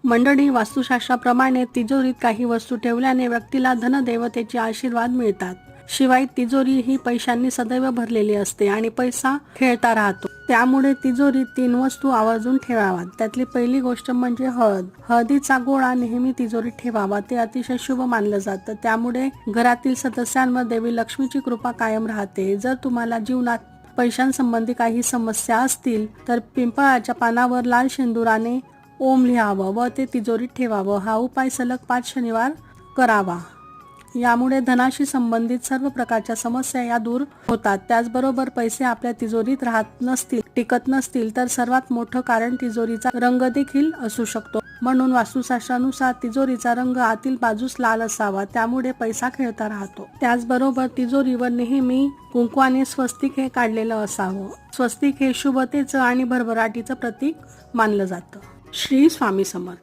मंडळी, वास्तुशास्त्राप्रमाणे तिजोरीत काही वस्तू ठेवल्याने व्यक्तीला धनदेवतेचे आशीर्वाद मिळतात. शिवाय तिजोरी ही पैशांनी सदैव भरलेली असते आणि पैसा खेळता राहतो. त्यामुळे तिजोरीत 3 वस्तू आवर्जून ठेवाव्यात. त्यातली पहिली गोष्ट म्हणजे हळद. हळदीचा गोळा नेहमी तिजोरीत ठेवावा. ते अतिशय शुभ मानलं जातं. त्यामुळे घरातील सदस्यांवर देवी लक्ष्मीची कृपा कायम राहते. जर तुम्हाला जीवनात पैशांसंबंधी काही समस्या असतील तर पिंपळाच्या पानावर लाल शेंदुराने ओम लिहावं व ते तिजोरीत ठेवावं. हा उपाय सलग 5 शनिवार करावा. यामुळे धनाशी संबंधित सर्व प्रकारच्या समस्या या दूर होतात. त्याचबरोबर पैसे आपल्या तिजोरीत राहत नसतील, टिकत नसतील तर सर्वात मोठं कारण तिजोरीचा रंग देखील असू शकतो. म्हणून वास्तुशास्त्रानुसार तिजोरीचा रंग आतील बाजूस लाल असावा. त्यामुळे पैसा खेळता राहतो. त्याचबरोबर तिजोरीवर नेहमी कुंकवाने स्वस्तिक हे काढलेलं असावं. स्वस्तिक हे शुभतेचं आणि भरभराटीचं प्रतीक मानलं जातं. श्री स्वामी समर्थ.